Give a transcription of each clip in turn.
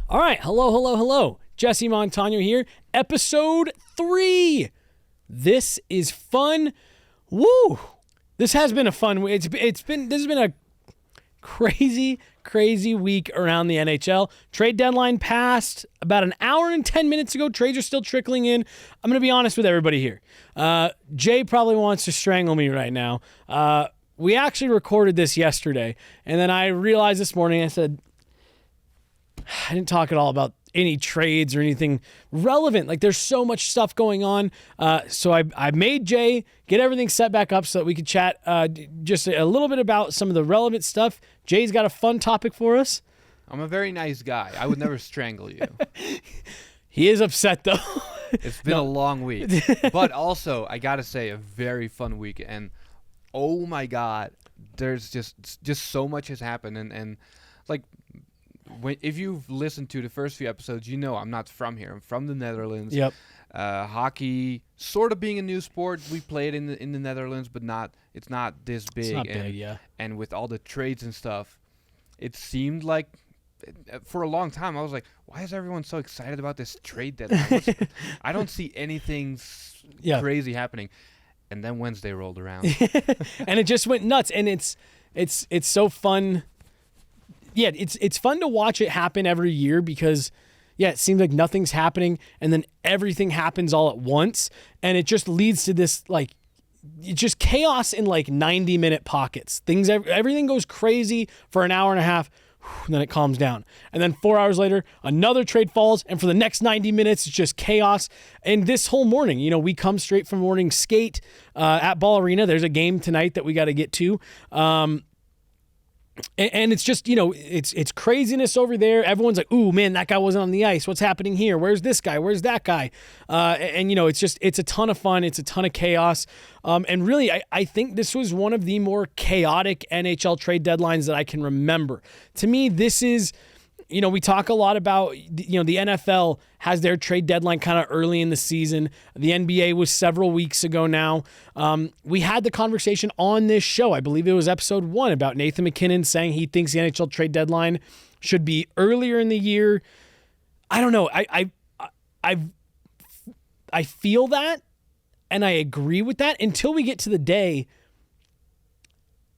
All right, hello. Jesse Montano here, episode 3. This is fun. Woo! This has been a fun week. This has been a crazy week around the NHL. Trade deadline passed about an hour and 10 minutes ago. Trades are still trickling in. I'm going to be honest with everybody here. Jay probably wants to strangle me right now. We actually recorded this yesterday, and then I realized this morning, I said, I didn't talk at all about any trades or anything relevant. Like, there's so much stuff going on. So I made Jay get everything set back up so that we could chat just a little bit about some of the relevant stuff. Jay's got a fun topic for us. I'm a very nice guy. I would never strangle you. He is upset, though. It's been a long week. But also, I got to say, a very fun week. And, oh, my God, there's just so much has happened. And like, if you've listened to the first few episodes, you know I'm not from here. I'm from the Netherlands. Yep. Hockey, sort of being a new sport. We play it in the Netherlands, but it's not this big. It's not big, yeah. And with all the trades and stuff, it seemed like for a long time I was like, why is everyone so excited about this trade deadline? I don't see anything crazy happening. And then Wednesday rolled around. And it just went nuts. And it's so fun. Yeah, it's fun to watch it happen every year because, yeah, it seems like nothing's happening and then everything happens all at once. And it just leads to this, like, it's just chaos in, like, 90-minute pockets. Everything goes crazy for an hour and a half, and then it calms down. And then 4 hours later, another trade falls, and for the next 90 minutes, it's just chaos. And this whole morning, we come straight from morning skate at Ball Arena. There's a game tonight that we got to get to. And it's just, it's craziness over there. Everyone's like, ooh, man, that guy wasn't on the ice. What's happening here? Where's this guy? Where's that guy? And it's a ton of fun. It's a ton of chaos. And really, I think this was one of the more chaotic NHL trade deadlines that I can remember. To me, this is, we talk a lot about, the NFL has their trade deadline kind of early in the season. The NBA was several weeks ago now. We had the conversation on this show, I believe it was episode 1, about Nathan McKinnon saying he thinks the NHL trade deadline should be earlier in the year. I don't know. I feel that, and I agree with that until we get to the day.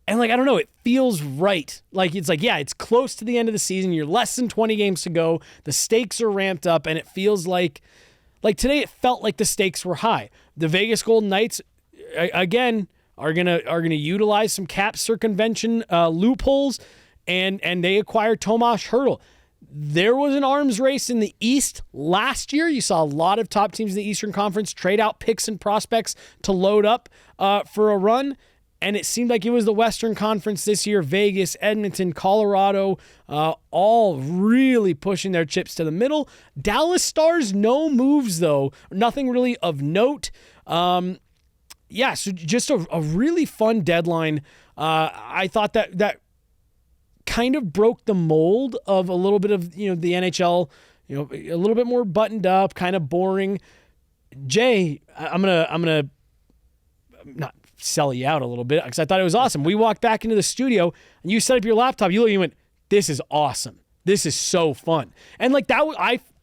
And, I don't know, it feels right. It's close to the end of the season. You're less than 20 games to go. The stakes are ramped up, and it feels like today it felt like the stakes were high. The Vegas Golden Knights, again, are gonna utilize some cap circumvention loopholes, and they acquire Tomas Hertl. There was an arms race in the East last year. You saw a lot of top teams in the Eastern Conference trade out picks and prospects to load up for a run. And it seemed like it was the Western Conference this year. Vegas, Edmonton, Colorado, all really pushing their chips to the middle. Dallas Stars, no moves, though. Nothing really of note. So just a really fun deadline. I thought that kind of broke the mold of a little bit of, the NHL, a little bit more buttoned up, kind of boring. Jay, I'm gonna not sell you out a little bit because I thought it was awesome. We walked back into the studio and you set up your laptop. You went, "This is awesome. This is so fun." And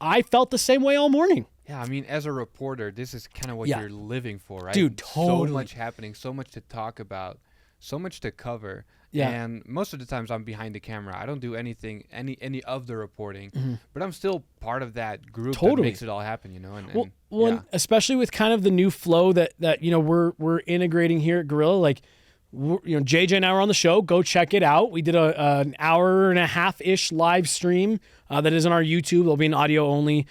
I felt the same way all morning. Yeah, I mean, as a reporter, this is kind of what you're living for, right? Dude, totally. So much happening, so much to talk about, so much to cover. Yeah. And most of the times I'm behind the camera. I don't do anything, any of the reporting, but I'm still part of that group that makes it all happen, And especially with kind of the new flow that we're integrating here at Guerilla. JJ and I were on the show. Go check it out. We did an hour and a half-ish live stream that is on our YouTube. There'll be an audio-only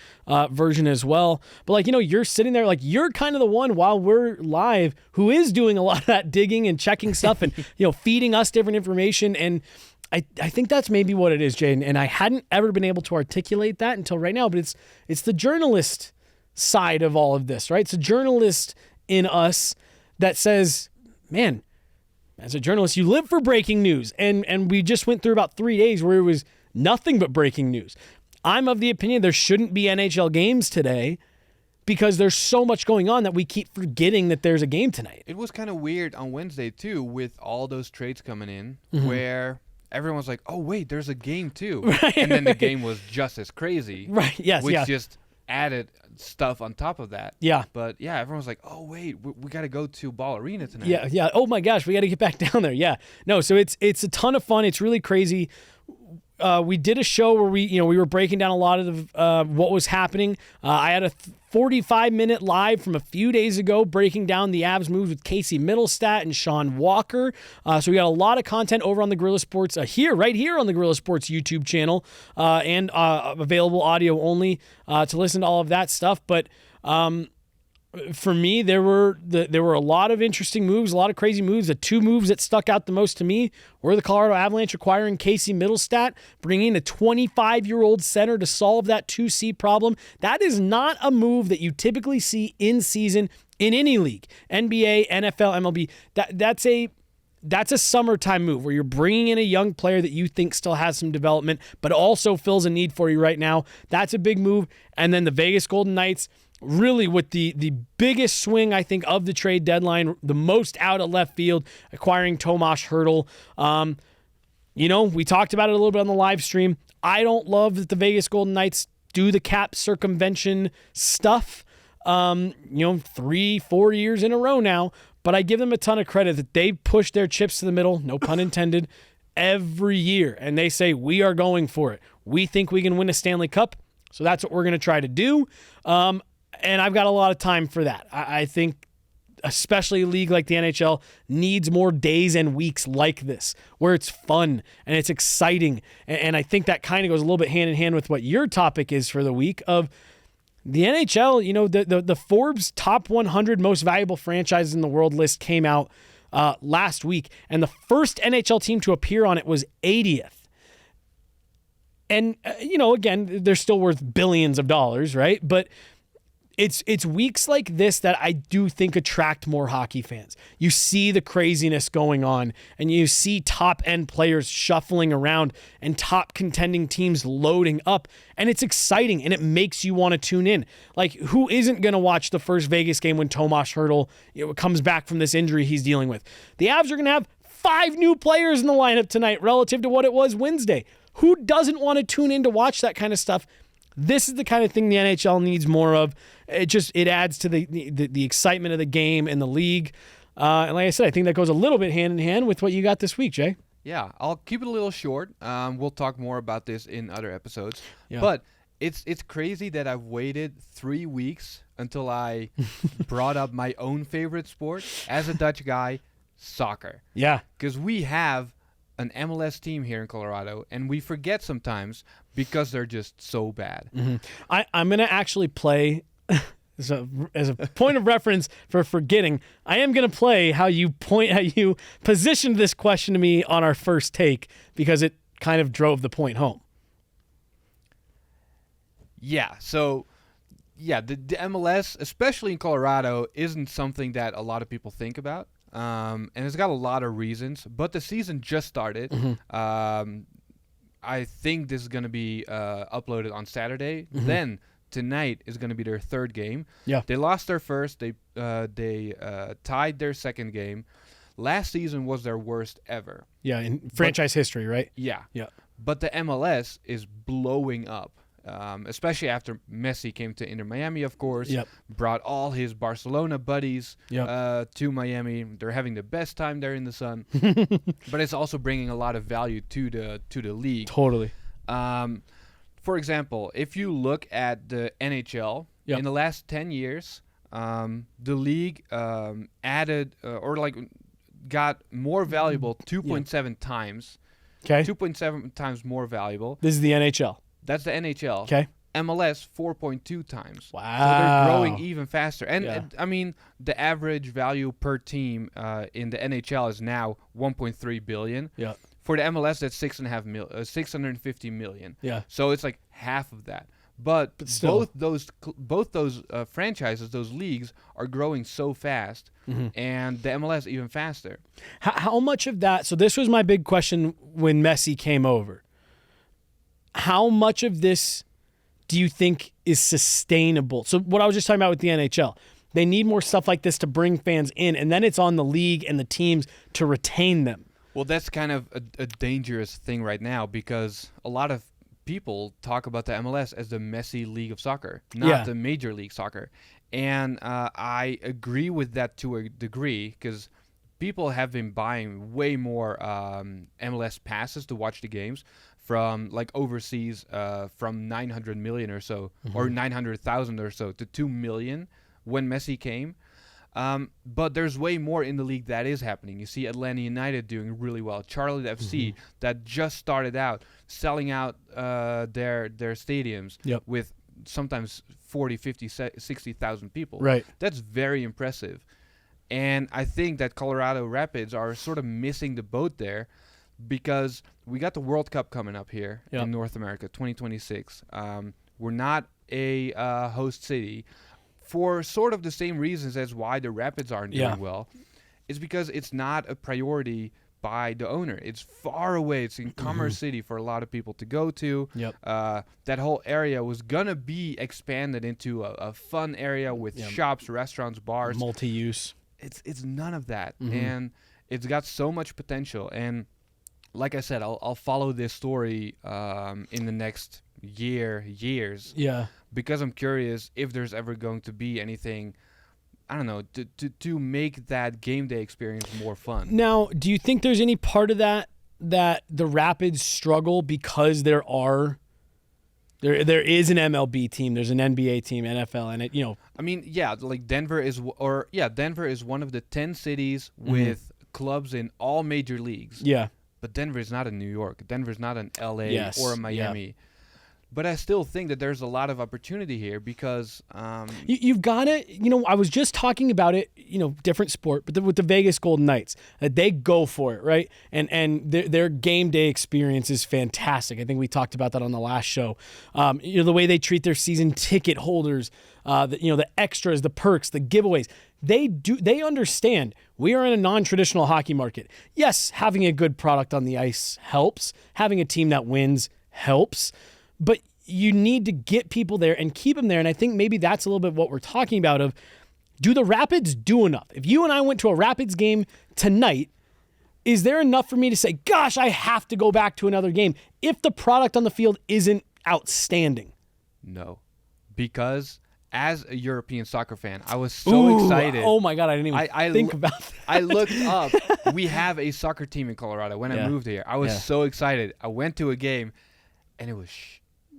version as well. But, you're sitting there, you're kind of the one while we're live who is doing a lot of that digging and checking stuff and, feeding us different information. And I think that's maybe what it is, Jay. And I hadn't ever been able to articulate that until right now. But it's the journalist side of all of this, right? It's a journalist in us that says, man, as a journalist, you live for breaking news. And we just went through about 3 days where it was nothing but breaking news. I'm of the opinion there shouldn't be NHL games today because there's so much going on that we keep forgetting that there's a game tonight. It was kind of weird on Wednesday, too, with all those trades coming in where everyone's like, oh wait, there's a game too, Right. and then the game was just as crazy, Right. Yes. which Yeah. just added stuff on top of that. Yeah. But yeah, everyone's like, oh wait, we got to go to Ball Arena tonight. Yeah. Yeah. Oh my gosh, we got to get back down there. Yeah. No. So it's a ton of fun. It's really crazy. We did a show where we were breaking down a lot of what was happening. I had a 45-minute live from a few days ago breaking down the Avs moves with Casey Middlestat and Sean Walker. So we got a lot of content over on the Guerilla Sports right here on the Guerilla Sports YouTube channel, and available audio only to listen to all of that stuff. But for me, there were a lot of interesting moves, a lot of crazy moves. The two moves that stuck out the most to me were the Colorado Avalanche acquiring Casey Middlestat, bringing a 25-year-old center to solve that 2C problem. That is not a move that you typically see in season in any league, NBA, NFL, MLB. That's a summertime move where you're bringing in a young player that you think still has some development, but also fills a need for you right now. That's a big move. And then the Vegas Golden Knights, really with the biggest swing, I think, of the trade deadline, the most out of left field, acquiring Tomas Hertl. We talked about it a little bit on the live stream. I don't love that the Vegas Golden Knights do the cap circumvention stuff, 3-4 years in a row now, but I give them a ton of credit that they push their chips to the middle, no pun intended, every year. And they say, we are going for it. We think we can win a Stanley Cup, so that's what we're going to try to do. And I've got a lot of time for that. I think especially a league like the NHL needs more days and weeks like this, where it's fun and it's exciting. And I think that kind of goes a little bit hand in hand with what your topic is for the week of the NHL. The Forbes top 100 most valuable franchises in the world list came out last week, and the first NHL team to appear on it was 80th. And, again, they're still worth billions of dollars, right? But it's weeks like this that I do think attract more hockey fans. You see the craziness going on, and you see top-end players shuffling around and top contending teams loading up, and it's exciting, and it makes you want to tune in. Like, who isn't going to watch the first Vegas game when Tomas Hertl comes back from this injury he's dealing with? The Avs are going to have 5 new players in the lineup tonight relative to what it was Wednesday. Who doesn't want to tune in to watch that kind of stuff? This is the kind of thing the NHL needs more of. It adds to the excitement of the game and the league. And like I said, I think that goes a little bit hand in hand with what you got this week, Jay. Yeah, I'll keep it a little short. We'll talk more about this in other episodes. Yeah. But it's crazy that I've waited 3 weeks until I brought up my own favorite sport as a Dutch guy, soccer. Yeah. Because we have an MLS team here in Colorado, and we forget sometimes because they're just so bad. Mm-hmm. I'm going to actually play, as a point of reference for forgetting, I am going to play how you positioned this question to me on our first take, because it kind of drove the point home. Yeah, so the MLS, especially in Colorado, isn't something that a lot of people think about. And it's got a lot of reasons, but the season just started. Mm-hmm. I think this is going to be uploaded on Saturday. Mm-hmm. Then tonight is going to be their third game. Yeah. They lost their first. They tied their second game. Last season was their worst ever. Yeah, in franchise history, right? Yeah. Yeah. But the MLS is blowing up. Especially after Messi came to Inter Miami, of course. Yep. Brought all his Barcelona buddies Yep. to Miami. They're having the best time there in the sun. But it's also bringing a lot of value to the league. Totally. For example, if you look at the NHL, Yep. in the last 10 years, the league added got more valuable 2.7 times. Okay. 2.7 times more valuable. This is the NHL. That's the NHL. Okay. MLS 4.2 times. Wow. So they're growing even faster. And Yeah. I mean, the average value per team in the NHL is now 1.3 billion. Yeah. For the MLS, that's 650 million. Yeah. So it's like half of that. But still. both those franchises, those leagues, are growing so fast, Mm-hmm. and the MLS even faster. How much of that? So this was my big question when Messi came over. How much of this do you think is sustainable? So what I was just talking about with the NHL, they need more stuff like this to bring fans in, and then it's on the league and the teams to retain them. Well, that's kind of a dangerous thing right now because a lot of people talk about the MLS as the messy league of soccer, not the Major League Soccer. And I agree with that to a degree because people have been buying way more MLS passes to watch the games from like overseas from 900 million or so, or 900,000 or so to 2 million when Messi came. But there's way more in the league that is happening. You see Atlanta United doing really well. Charlotte FC that just started out selling out their stadiums with sometimes 40, 50, 60,000 people. Right. That's very impressive. And I think that Colorado Rapids are sort of missing the boat there because we got the World Cup coming up here in North America, 2026. We're not a host city for sort of the same reasons as why the Rapids aren't doing well. It's because it's not a priority by the owner. It's far away. It's in Commerce City for a lot of people to go to. That whole area was going to be expanded into a fun area with shops, restaurants, bars. Multi-use. It's none of that. And it's got so much potential. And like I said, I'll follow this story in the next years. Yeah. Because I'm curious if there's ever going to be anything, I don't know, to make that game day experience more fun. Now, do you think there's any part of that the Rapids struggle because there is an MLB team, there's an NBA team, NFL, and it. I mean, like Denver is one of the 10 cities with clubs in all major leagues. Yeah. But Denver is not in New York. Denver is not in LA or Miami. Yeah. But I still think that there's a lot of opportunity here because you've got to, I was just talking about it, different sport, but with the Vegas Golden Knights, they go for it, right? And their game day experience is fantastic. I think we talked about that on the last show. The way they treat their season ticket holders, the extras, the perks, the giveaways. They understand we are in a non-traditional hockey market. Yes, having a good product on the ice helps. Having a team that wins helps. But you need to get people there and keep them there. And I think maybe that's a little bit what we're talking about of, do the Rapids do enough? If you and I went to a Rapids game tonight, is there enough for me to say, gosh, I have to go back to another game if the product on the field isn't outstanding? No, because as a European soccer fan, I was so excited. Oh my God, I didn't even think about that. I looked up. We have a soccer team in Colorado. When I moved here, I was so excited. I went to a game, and it was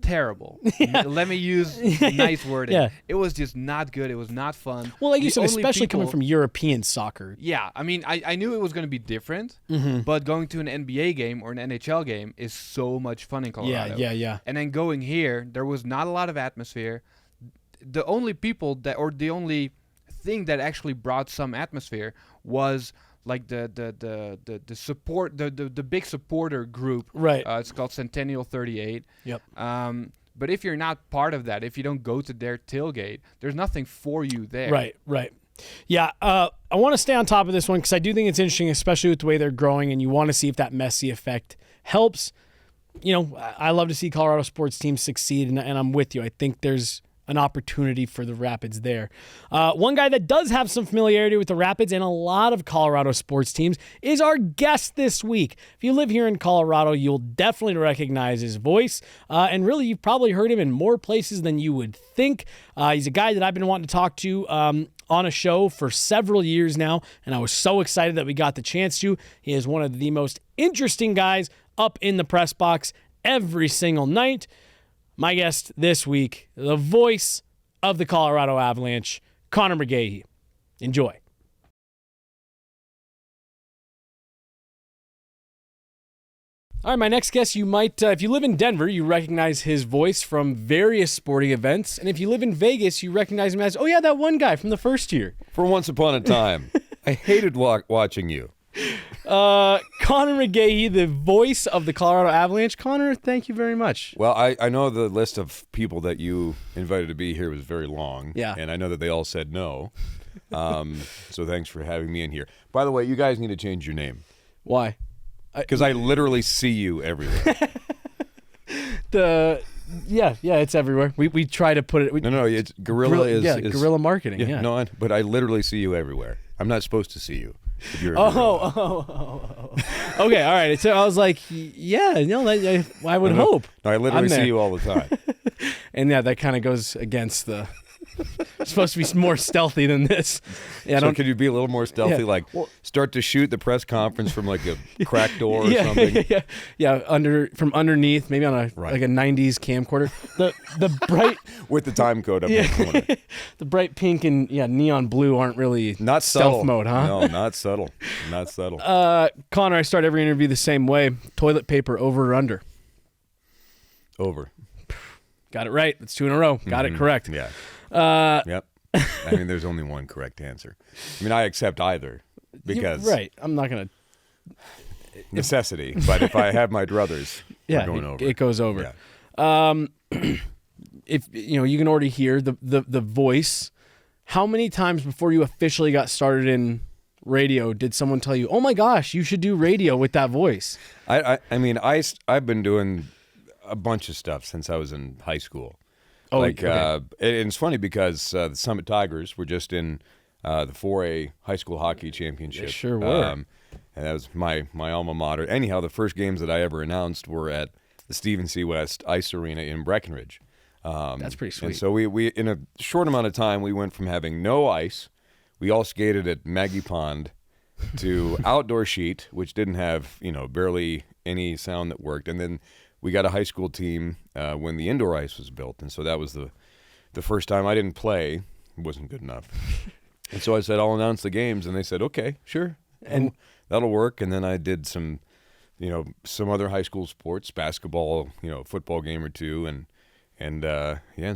terrible. Let me use nice wording. It was just not good. It was not fun. Well, like you said, especially coming from European soccer. Yeah, I mean, I knew it was going to be different, but going to an NBA game or an NHL game is so much fun in Colorado. Yeah. And then going here, there was not a lot of atmosphere. The only people the only thing that actually brought some atmosphere was like the support, the big supporter group. Right. It's called Centennial 38. Yep. But if you're not part of that, if you don't go to their tailgate, there's nothing for you there. Right. Yeah. I want to stay on top of this one because I do think it's interesting, especially with the way they're growing, and you want to see if that Messi effect helps. I love to see Colorado sports teams succeed, and I'm with you. I think there's an opportunity for the Rapids there. One guy that does have some familiarity with the Rapids and a lot of Colorado sports teams is our guest this week. If you live here in Colorado, you'll definitely recognize his voice. And really, you've probably heard him in more places than you would think. He's a guy that I've been wanting to talk to on a show for several years now, and I was so excited that we got the chance to. He is one of the most interesting guys up in the press box every single night. My guest this week, the voice of the Colorado Avalanche, Conor Mcgahey. Enjoy. All right, my next guest, you might, if you live in Denver, you recognize his voice from various sporting events. And if you live in Vegas, you recognize him as, that one guy from the first year. For once upon a time. I hated watching you. Conor Mcgahey, the voice of the Colorado Avalanche. Conor, thank you very much. Well, I know the list of people that you invited to be here was very long. Yeah. And I know that they all said no. So thanks for having me in here. By the way, you guys need to change your name. Why? Because I literally see you everywhere. Yeah, it's everywhere. We try to put it. No, it's Guerilla is Guerilla marketing. Yeah. No, but I literally see you everywhere. I'm not supposed to see you. If you're Okay, all right. So I was like, yeah, I would hope. No, I literally see you all the time. And yeah, that kind of goes against the. It's supposed to be more stealthy than this. Yeah, so could you be a little more stealthy? Yeah. Like start to shoot the press conference from like a cracked door or something? Yeah. From underneath, maybe on like a 90s camcorder. The bright with the time code up in the corner. The bright pink and neon blue aren't really not stealth subtle mode, huh? No, not subtle. Not subtle. Connor, I start every interview the same way. Toilet paper, over or under? Over. Got it right. That's 2 in a row. Got it correct. Yeah. Yep. I mean, there's only one correct answer. I mean, I accept either because right. I'm not gonna necessity. But if I have my druthers, we're going over. It goes over. Yeah. If you can already hear the voice. How many times before you officially got started in radio did someone tell you, "Oh my gosh, you should do radio with that voice"? I mean, I've been doing a bunch of stuff since I was in high school. Oh, and okay. It's funny because the Summit Tigers were just in the 4A high school hockey championship. They sure were. And that was my alma mater. Anyhow, the first games that I ever announced were at the Stephen C. West Ice Arena in Breckenridge. That's pretty sweet. And so we in a short amount of time, we went from having no ice, we all skated at Maggie Pond, to outdoor sheet, which didn't have barely any sound that worked, and then we got a high school team when the indoor ice was built, and so that was the first time I didn't play. It wasn't good enough. And so I said, I'll announce the games, and they said, okay, sure, and that'll work. And then I did some other high school sports, basketball, football game or two, and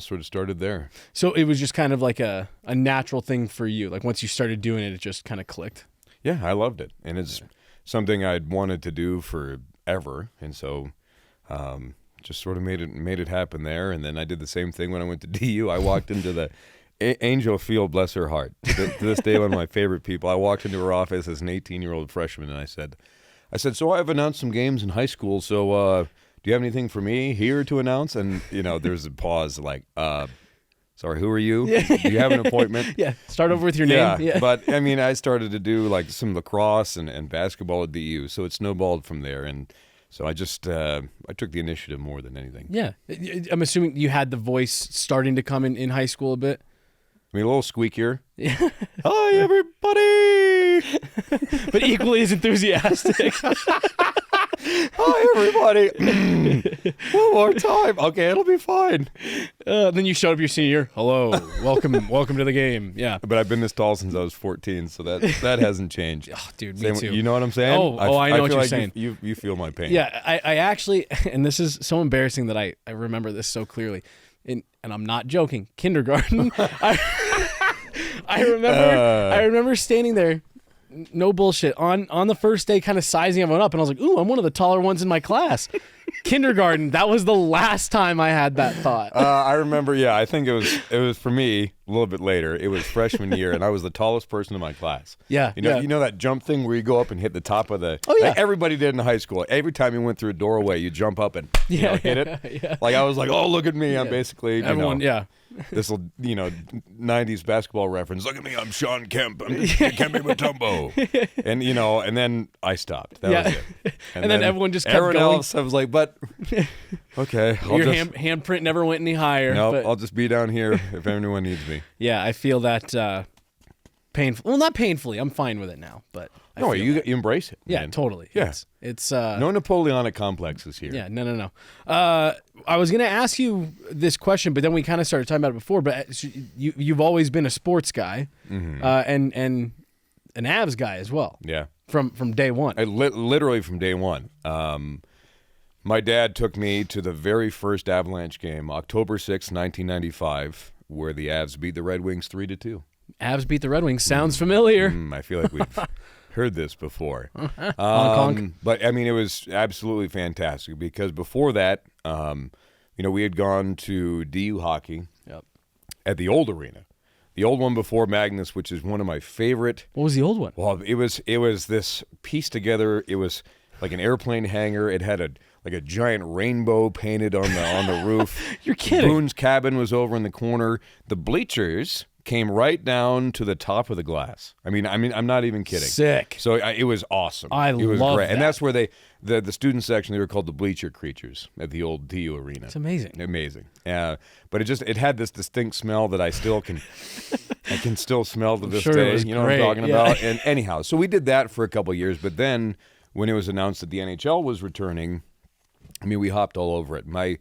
sort of started there. So it was just kind of like a natural thing for you. Like once you started doing it, it just kind of clicked. Yeah, I loved it, and it's something I'd wanted to do forever, and so. Just sort of made it happen there, and then I did the same thing when I went to DU. I walked into the Angel Field, bless her heart. To this day, one of my favorite people. I walked into her office as an 18-year-old freshman, and I said, so I've announced some games in high school. So do you have anything for me here to announce? And there's a pause, like, sorry, who are you? Do you have an appointment? Yeah, start over with your name. Yeah, but I mean, I started to do like some lacrosse and basketball at DU, so it snowballed from there, and. So I just I took the initiative more than anything. Yeah. I'm assuming you had the voice starting to come in high school a bit. I mean, a little squeakier. Yeah. Hi, everybody! But equally as enthusiastic. Hi, everybody! One more time. Okay, it'll be fine. Then you showed up your senior year. Hello. Welcome to the game. Yeah. But I've been this tall since I was 14, so that hasn't changed. Oh, dude, me too. You know what I'm saying? I know what you're saying. You feel my pain. Yeah, I actually, and this is so embarrassing that I remember this so clearly, and I'm not joking. Kindergarten. I remember standing there. No bullshit. On the first day, kind of sizing everyone up, and I was like, "Ooh, I'm one of the taller ones in my class." Kindergarten. That was the last time I had that thought. I remember. Yeah, I think it was for me a little bit later. It was freshman year, and I was the tallest person in my class. Yeah. You know that jump thing where you go up and hit the top of the. Oh yeah. Like everybody did in high school. Every time you went through a doorway, you jump up and hit it. Yeah. Like I was like, "Oh, look at me! I'm basically everyone." Yeah. This will 90s basketball reference. Look at me, I'm Sean Kemp. I'm Kempe Mutombo. And and then I stopped. That was it. And then everyone just kept everyone going. Else, I was like, but okay. Your handprint never went any higher. No, I'll just be down here if anyone needs me. Yeah, I feel that painful. Well, not painfully. I'm fine with it now, but you embrace it. Yeah, man. totally. Yeah. It's no Napoleonic complexes here. Yeah, no. I was gonna ask you this question, but then we kind of started talking about it before. But you've always been a sports guy, and an Avs guy as well. Yeah, from day one. Literally from day one. My dad took me to the very first Avalanche game, October 6, 1995, where the Avs beat the Red Wings 3-2. Avs beat the Red Wings. Sounds familiar. I feel like we've heard this before. Honk, honk. But, I mean, it was absolutely fantastic because before that, we had gone to DU hockey at the old arena. The old one before Magnus, which is one of my favorite. What was the old one? Well, it was this pieced together. It was like an airplane hangar. It had a giant rainbow painted on the roof. You're kidding. Boone's cabin was over in the corner. The bleachers came right down to the top of the glass. I mean, I'm not even kidding. Sick. So it was awesome. I it was love great. that. And that's where the student section, they were called the Bleacher Creatures at the old DU arena. It's amazing. Amazing. But it had this distinct smell that I can still smell to this sure it day. was You know great, what I'm talking yeah. about? And anyhow, so we did that for a couple of years. But then when it was announced that the NHL was returning, I mean, we hopped all over it. My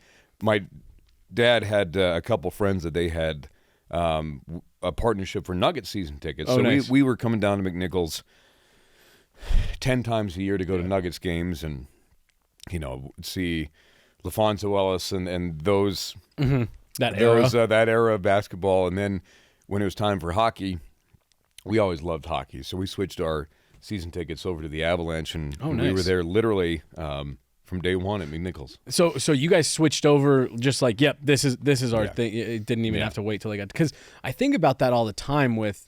dad had a couple friends that they had a partnership for Nugget season tickets. So nice. we were coming down to McNichols 10 times a year to go to Nuggets games and, see LaFonso Ellis and those That era. that era of basketball. And then when it was time for hockey, we always loved hockey. So we switched our season tickets over to the Avalanche, and we were there literally from day one at McNichols. So you guys switched over just like, yep, this is our thing. It didn't even have to wait till they got, because I think about that all the time with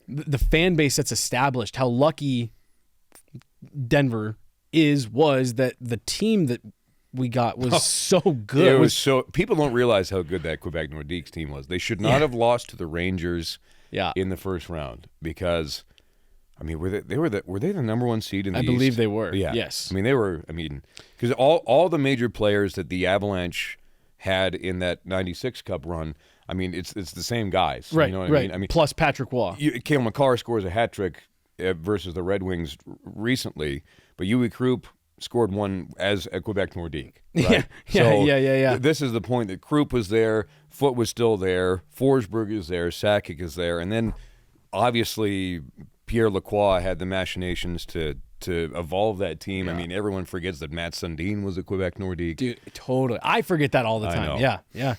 the fan base that's established, how lucky Denver was that the team that we got was so good. It was so, people don't realize how good that Quebec Nordiques team was. They should not have lost to the Rangers in the first round, because I mean, were they the number one seed in the East? I believe they were. Yeah. Yes. I mean, they were. I mean, because all the major players that the Avalanche had in that '96 Cup run, I mean, it's the same guys. Right. You know what right. I mean? I mean, plus Patrick Waugh. Cale Makar scores a hat trick versus the Red Wings recently, but Uwe Krupp scored one as a Quebec Nordique. Right? Yeah. This is the point that Krupp was there, Foote was still there, Forsberg is there, Sakic is there, and then obviously Pierre Lacroix had the machinations to evolve that team. I mean, everyone forgets that Matt Sundin was a Quebec Nordique. Dude, totally. I forget that all the time. know. Yeah.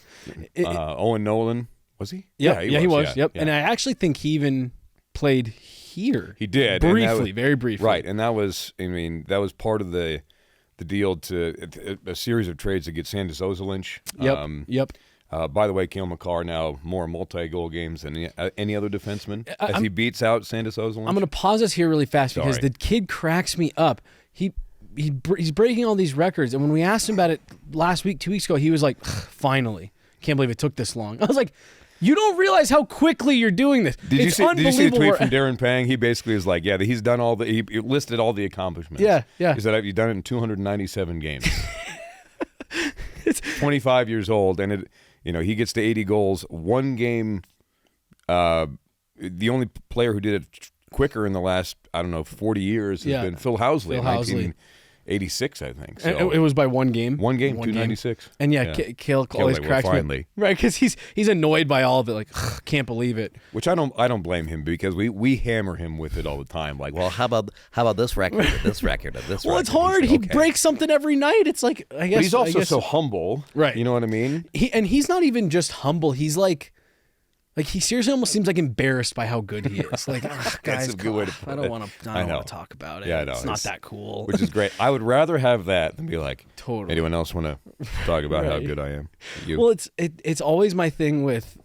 Owen Nolan, was he? Yeah, he was. Yeah, Yep. yeah. And I actually think he even played here. He did. and Briefly, very briefly. Right, and that was part of the deal to a series of trades to get Sandis Ozolinsh. Yep. By the way, Cale Makar now more multi-goal games than any other defenseman as he beats out Sandis Ozolinsh. I'm going to pause this here really fast because Sorry. the kid cracks me up. He's breaking all these records, and when we asked him about it last week, 2 weeks ago, he was like, "Finally, can't believe it took this long." I was like, "You don't realize how quickly you're doing this." Did you see the tweet from Darren Pang? He basically is like, "Yeah, he's done he listed all the accomplishments." Yeah. He said, "You've done it in 297 games." 25 years old, and he gets to 80 goals. One game, the only player who did it quicker in the last, 40 years has been Phil Housley in 1986, I think. So. And it was by one game. One game, 296. And Cale always cracks me. Finally. Right, because he's annoyed by all of it, like, can't believe it. Which I don't blame him, because we hammer him with it all the time. Like, Well, how about this record, or this record, or this record? Well, it's hard. He breaks something every night. It's like, I guess. But he's also so humble. Right. You know what I mean? He's not even just humble. He's like he seriously almost seems like embarrassed by how good he is. Like, guys, a good way to put I it. don't want to know. talk about it. Yeah, I know. It's not that cool. Which is great. I would rather have that than be like, Totally. anyone else want to talk about how good I am? You. Well, it's always my thing with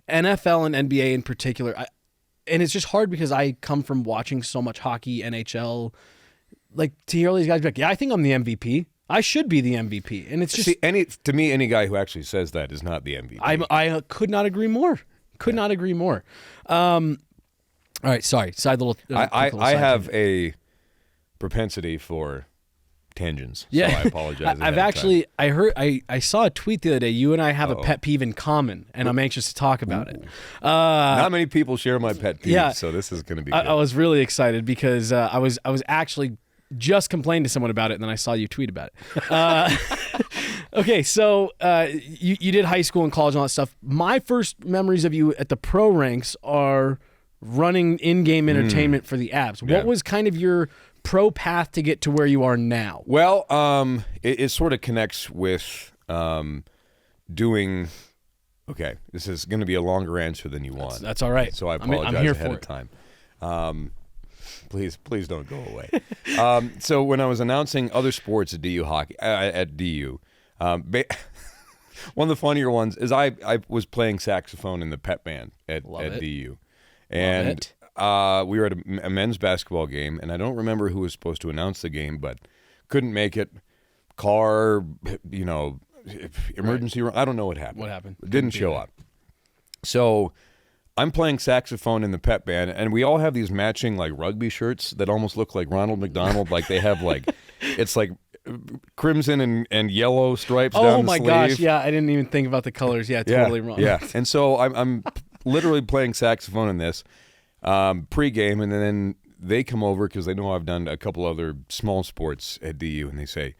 NFL and NBA in particular. And it's just hard because I come from watching so much hockey, NHL. Like, to hear all these guys be like, "Yeah, I think I'm the MVP. I should be the MVP." And it's just to me, any guy who actually says that is not the MVP. I could not agree more. Not agree more. All right, sorry. Side little. I have a propensity for tangents. Yeah, so I apologize. I've actually I saw a tweet the other day. You and I have a pet peeve in common, and I'm anxious to talk about it. Not many people share my pet peeves, so this is going to be good. I was really excited because I was actually just complained to someone about it, and then I saw you tweet about it. Okay, so you did high school and college and all that stuff. My first memories of you at the pro ranks are running in-game entertainment for the Avs. Yeah. What was kind of your pro path to get to where you are now? Well, it sort of connects with doing. Okay, this is going to be a longer answer than you want. That's all right. So I apologize I'm here ahead for of it. time. Please don't go away. So when I was announcing other sports at DU hockey at DU, one of the funnier ones is I was playing saxophone in the pep band at DU, and we were at a men's basketball game, and I don't remember who was supposed to announce the game, but couldn't make it. Car, emergency room. I don't know what happened. What happened? Didn't show up. So I'm playing saxophone in the pep band, and we all have these matching like rugby shirts that almost look like Ronald McDonald. Like they have like, it's like crimson and yellow stripes down the my sleeve. gosh, yeah, I didn't even think about the colors. Yeah, totally wrong. Yeah, and so I'm literally playing saxophone in this pre-game, and then they come over because they know I've done a couple other small sports at DU, and they say,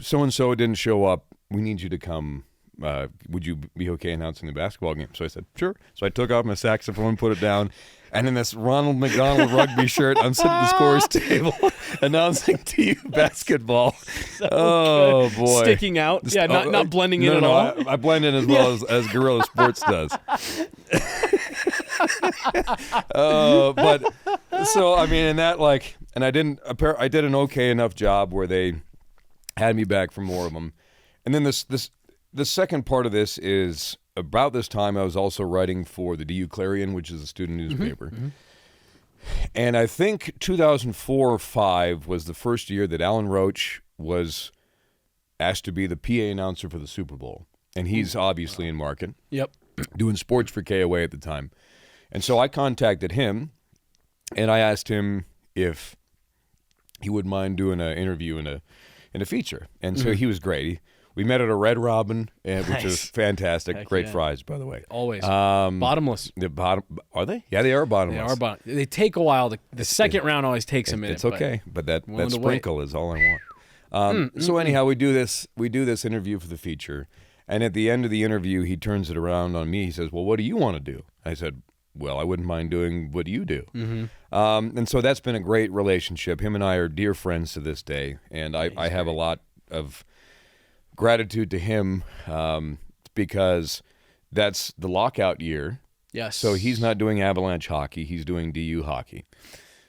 so-and-so didn't show up. We need you to come. Would you be okay announcing the basketball game? So I said, sure. So I took off my saxophone, put it down, and in this Ronald McDonald rugby shirt, I'm sitting at the scorer's table announcing DU basketball. So good. Boy. Sticking out. Yeah, not blending in at all. I blend in as well as Guerilla Sports does. But so I mean, and that like, and I did an okay enough job where they had me back for more of them, and then the second part of this is about this time I was also writing for the DU Clarion, which is a student newspaper, and I think 2004 or 5 was the first year that Alan Roach was asked to be the PA announcer for the Super Bowl, and he's obviously in market. Yep. Doing sports for KOA at the time. And so I contacted him, and I asked him if he would mind doing an interview in a feature. And so he was great. We met at a Red Robin, which is fantastic. Heck Great yeah. fries, by the way. Always. Bottomless. Are they? Yeah, they are bottomless. They take a while. The second round always takes a minute. It's okay, but that willing to sprinkle is all I want. So anyhow, we do this interview for the feature, and at the end of the interview, he turns it around on me. He says, "Well, what do you want to do?" I said, "Well, I wouldn't mind doing what you do." And so that's been a great relationship. Him and I are dear friends to this day, and I have a lot of gratitude to him because that's the lockout year. Yes. So he's not doing Avalanche hockey; he's doing DU hockey.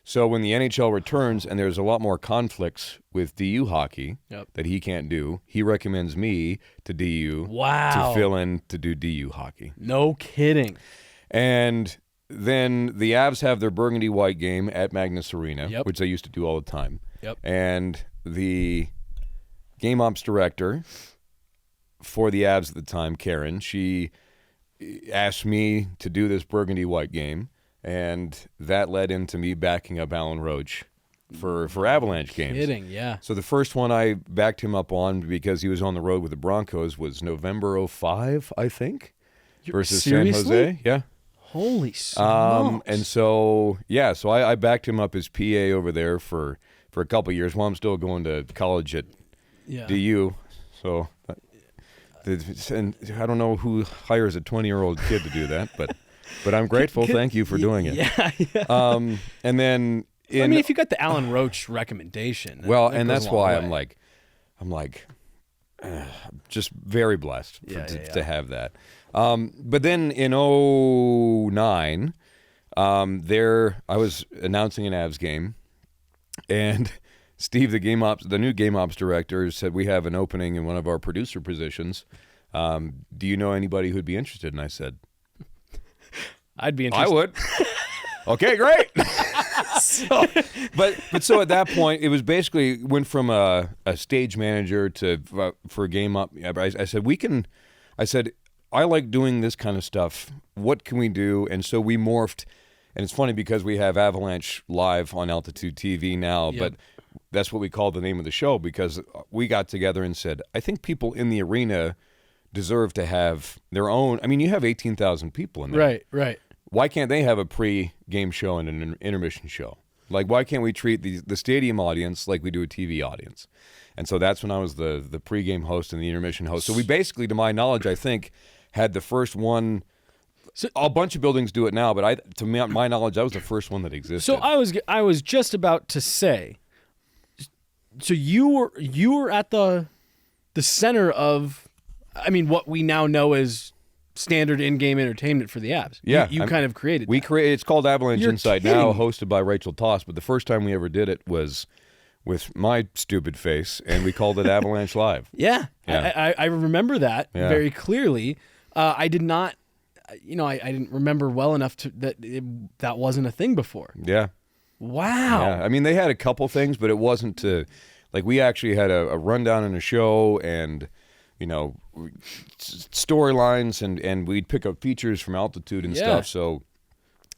So when the NHL returns and there's a lot more conflicts with DU hockey that he can't do, he recommends me to DU to fill in to do DU hockey. No kidding. And then the Avs have their burgundy white game at Magnus Arena, which they used to do all the time. And the game ops director for the Avs at the time, Karen, she asked me to do this burgundy white game. And that led into me backing up Alan Roach for Avalanche games. Kidding, yeah. So the first one I backed him up on because he was on the road with the Broncos was November 05, I think, versus seriously? San Jose. Yeah. Holy smokes. And so, yeah, so I backed him up as PA over there for a couple of years while I'm still going to college at DU. So, and I don't know who hires a 20-year-old kid to do that, but I'm grateful. Thank you for doing it. Yeah. And then I mean, if you got the Alan Roach recommendation, and that's why I'm like, just very blessed to have that. But then in 2009, there I was announcing an Avs game, and Steve, the new game ops director, said we have an opening in one of our producer positions. Do you know anybody who'd be interested? And I said, I'd be interested. I would. Okay, great. So at that point, it was basically went from a stage manager to for game up. I said I like doing this kind of stuff. What can we do? And so we morphed. And it's funny because we have Avalanche Live on Altitude TV now, but that's what we call the name of the show because we got together and said, I think people in the arena deserve to have their own. I mean, you have 18,000 people in there. Right. Why can't they have a pre-game show and an intermission show? Like, why can't we treat the stadium audience like we do a TV audience? And so that's when I was the pre-game host and the intermission host. So we basically, to my knowledge, I think, had the first one. So, a bunch of buildings do it now, but to my knowledge, that was the first one that existed. So I was just about to say. So you were at the center of, I mean, what we now know as standard in-game entertainment for the Avs. Yeah, you kind of created. It's called Avalanche You're Insight kidding. now, hosted by Rachel Toss. But the first time we ever did it was with my stupid face, and we called it Avalanche Live. Yeah. I remember that very clearly. I did not. I didn't remember well enough that wasn't a thing before. Yeah. Wow. Yeah. I mean, they had a couple things, but it wasn't to, like, we actually had a rundown in a show, and storylines, and we'd pick up features from altitude and stuff. So,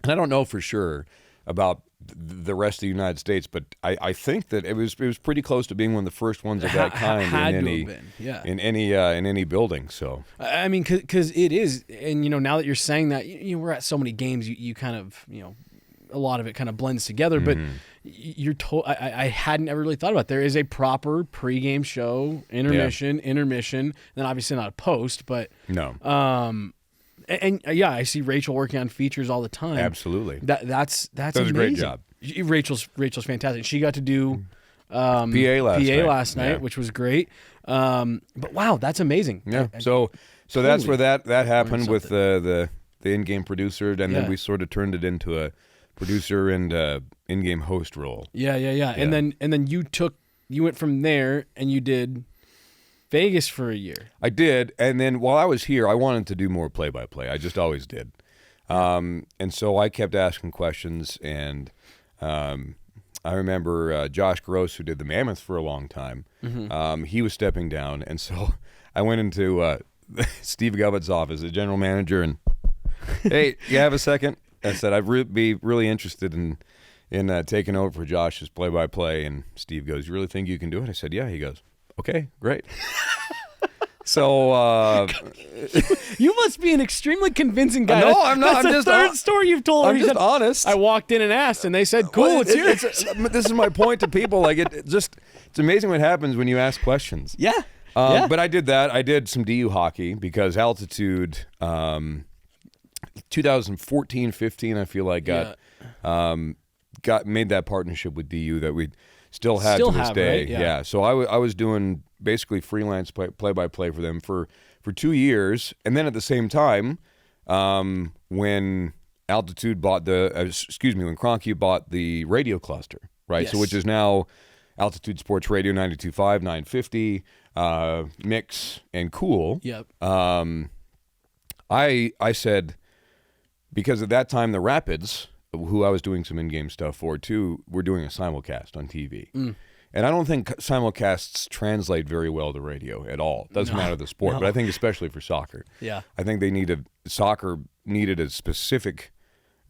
and I don't know for sure about the rest of the United States, but I think that it was pretty close to being one of the first ones of that kind in any building. So I mean, because it is, and now that you're saying that, we're at so many games, you kind of a lot of it kind of blends together. But I hadn't ever really thought about it. There is a proper pregame show, intermission, then obviously not a post, but no. And I see Rachel working on features all the time. Absolutely. That's a great job. Rachel's fantastic. She got to do PA last night, which was great. But wow, that's amazing. Yeah. So that's where that happened with the in-game producer, and then we sort of turned it into a producer and in-game host role. Yeah. And then you went from there and you did Vegas for a year. I did, and then while I was here, I wanted to do more play-by-play. I just always did. And so I kept asking questions, and I remember Josh Gross, who did the Mammoth for a long time, he was stepping down, and so I went into Steve Govett's office, the general manager, and, hey, you have a second? I said, I'd be really interested in taking over for Josh's play-by-play, and Steve goes, you really think you can do it? I said, yeah. He goes, okay, great. So you must be an extremely convincing guy. No, I'm not. That's I'm the just third story you've told. I'm just honest. I walked in and asked, and they said, "Cool, well, it's yours." This is my point to people. Like it's amazing what happens when you ask questions. Yeah. But I did that. I did some DU hockey because Altitude, 2014-15, I feel like made that partnership with DU that we still have to this day. Right? Yeah. So I was doing basically freelance play-by-play for them for 2 years, and then at the same time, when Altitude bought when Kroenke bought the radio cluster, right? Yes. So which is now Altitude Sports Radio 92.5, 950, Mix, and Cool. Yep. I said, because at that time the Rapids, who I was doing some in-game stuff for too, were doing a simulcast on TV. And I don't think simulcasts translate very well to radio at all. It doesn't matter the sport, but I think especially for soccer. Yeah. I think soccer needed a specific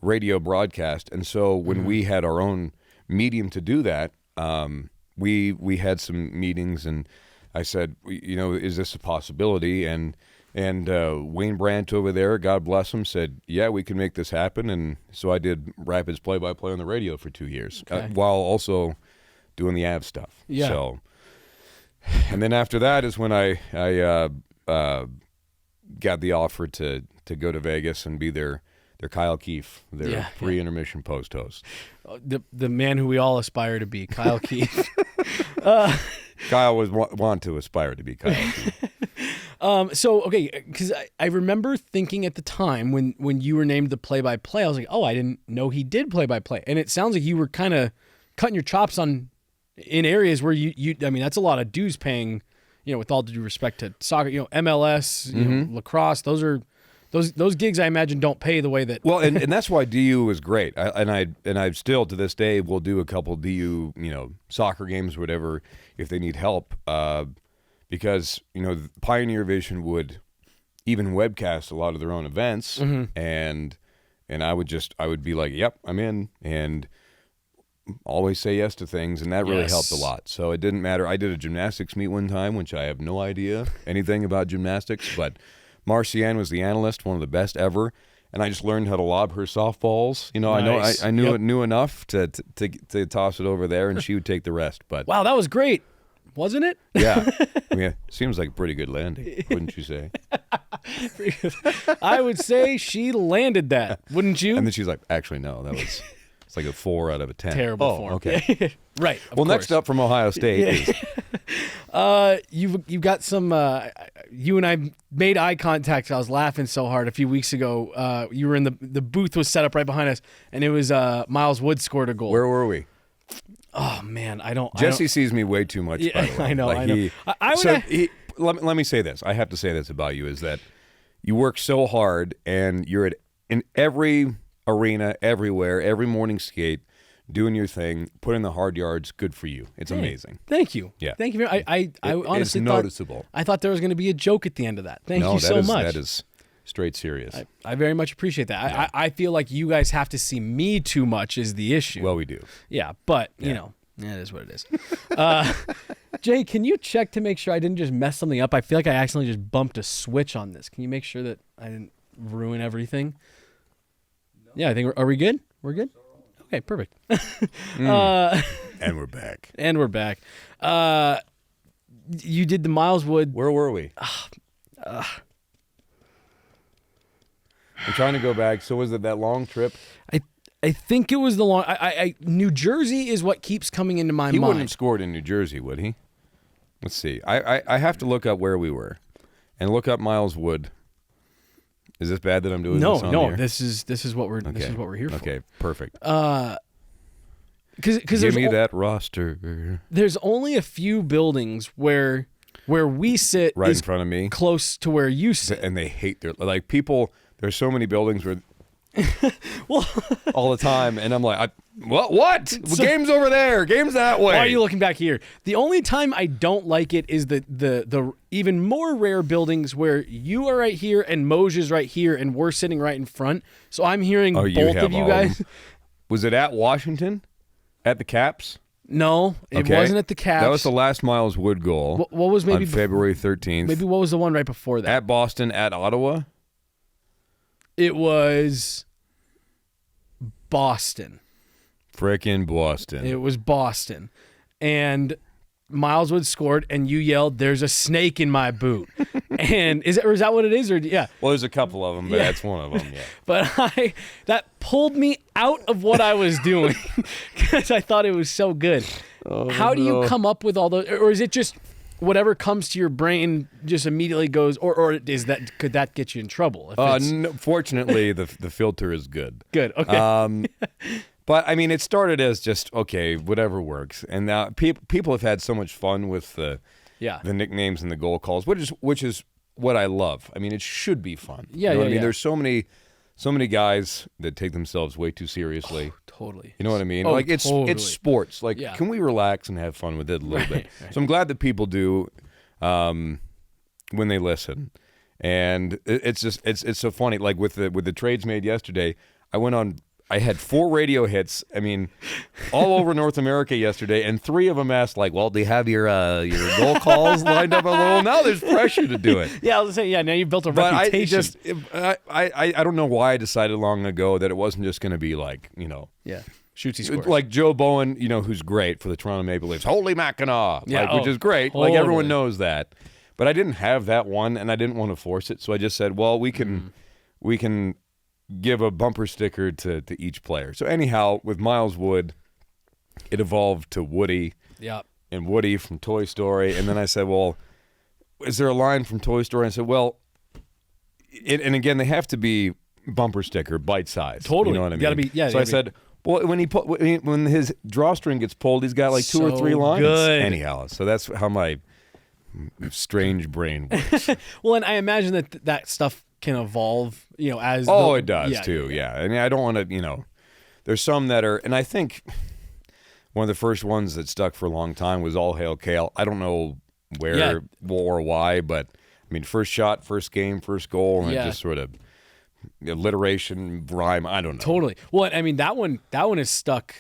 radio broadcast. And so when we had our own medium to do that, we had some meetings, and I said, is this a possibility? And Wayne Brandt over there, God bless him, said, yeah, we can make this happen. And so I did Rapids play-by-play on the radio for 2 years, while also doing the Av stuff. Yeah. So, and then after that is when I got the offer to go to Vegas and be their Kyle Keefe, their pre-intermission post host. The man who we all aspire to be, Kyle Keefe. Kyle was want to aspire to be Kyle Keefe. So, okay, because I remember thinking at the time when you were named the play-by-play, I was like, oh, I didn't know he did play-by-play. And it sounds like you were kind of cutting your chops in areas where I mean, that's a lot of dues paying, with all due respect to soccer, MLS, lacrosse, those gigs I imagine don't pay the way that. Well, and that's why DU was great. I still to this day will do a couple DU, soccer games or whatever if they need help. Because Pioneer Vision would even webcast a lot of their own events, and I would be like, yep, I'm in, and always say yes to things, and that really helped a lot. So it didn't matter. I did a gymnastics meet one time, which I have no idea anything about gymnastics, but Marcianne was the analyst, one of the best ever, and I just learned how to lob her softballs. Nice. I knew enough to toss it over there, and she would take the rest. But wow, that was great. Wasn't it? Yeah. Seems like a pretty good landing, wouldn't you say? I would say she landed that, wouldn't you? And then she's like, actually, no, it's like a 4 out of a 10. Terrible form. Okay. Right. Well, next up from Ohio State is... You've got some... you and I made eye contact. I was laughing so hard a few weeks ago. You were in the booth was set up right behind us, and it was Miles Wood scored a goal. Where were we? Oh man, Jesse sees me way too much. By the way. I know. Let me say this. I have to say this about you is that you work so hard, and you're in every arena, everywhere, every morning skate, doing your thing, putting the hard yards. Good for you. It's amazing. Thank you. Yeah. Thank you. I honestly it's thought noticeable. I thought there was going to be a joke at the end of that. Thank No, you so much. That is straight serious. I very much appreciate that. Yeah. I feel like you guys have to see me too much is the issue. Well, we do. Yeah, but you know, it is what it is. Jay, can you check to make sure I didn't just mess something up? I feel like I accidentally just bumped a switch on this. Can you make sure that I didn't ruin everything? No. Yeah, I think are we good? We're good? Okay, perfect. And we're back. And we're back. You did the Miles Wood. Where were we? I'm trying to go back. So was it that long trip? I think it was the long. New Jersey is what keeps coming into my mind. He wouldn't have scored in New Jersey, would he? Let's see. I have to look up where we were, and look up Miles Wood. Is this bad that I'm doing this on No. here? This is what we're here for. Okay, perfect. Because Give me that roster there's only a few buildings where we sit right is in front of me, close to where you sit. and they hate their people. There's so many buildings where. Well, all the time, and I'm like, what? So, game's over there. Game's that way. Why are you looking back here? The only time I don't like it is the even more rare buildings where you are right here and Moj is right here, and we're sitting right in front. So I'm hearing both of you guys. Was it at Washington? At the Caps? No, it wasn't at the Caps. That was the last Miles Wood goal. What was maybe on February 13th? Maybe what was the one right before that? At Boston, at Ottawa? It was Boston. Frickin' Boston. It was Boston. And Miles Wood scored, and you yelled, "There's a snake in my boot." And is that what it is? Or yeah. Well, there's a couple of them, but that's one of them, yeah. But that pulled me out of what I was doing because I thought it was so good. Oh, How do you come up with all those? Or is it just whatever comes to your brain just immediately goes, or could that get you in trouble? No, fortunately, the filter is good. Good. Okay. But I mean, it started as just whatever works, and now people have had so much fun with the nicknames and the goal calls, which is what I love. I mean, it should be fun. Yeah, you know what I mean? yeah. There's so many guys that take themselves way too seriously. Totally. You know what I mean? Oh, like it's totally. sports. Like, can we relax and have fun with it a little bit? Right. So I'm glad that people do when they listen, and it's so funny. Like with the trades made yesterday, I had 4 radio hits. I mean, all over North America yesterday, and 3 of them asked, like, "Well, do you have your goal calls lined up a little?" Now there's pressure to do it. Yeah, I was saying, now you've built a reputation. I don't know why I decided long ago that it wasn't just going to be like, shoots, he scores. like Joe Bowen, who's great for the Toronto Maple Leafs. Holy Mackinac, which is great. Totally. Like everyone knows that, but I didn't have that one, and I didn't want to force it, so I just said, "Well, we can give a bumper sticker to each player." So anyhow, with Miles Wood, it evolved to Woody. Yeah. And Woody from Toy Story. And then I said, well, is there a line from Toy Story? And I said, well, and again, they have to be bumper sticker, bite size. Totally. You know what I mean? Gotta be, yeah. So I said, well, when his drawstring gets pulled, he's got like 2 or 3 lines. Good. Anyhow, so that's how my strange brain works. Well, and I imagine that stuff can evolve, as it does too. Yeah. I mean, I don't want to, there's some that are, and I think one of the first ones that stuck for a long time was All Hail Kale. I don't know where or why, but I mean, first shot, first game, first goal, and it just sort of alliteration, rhyme. I don't know. Totally. Well, I mean, that one is stuck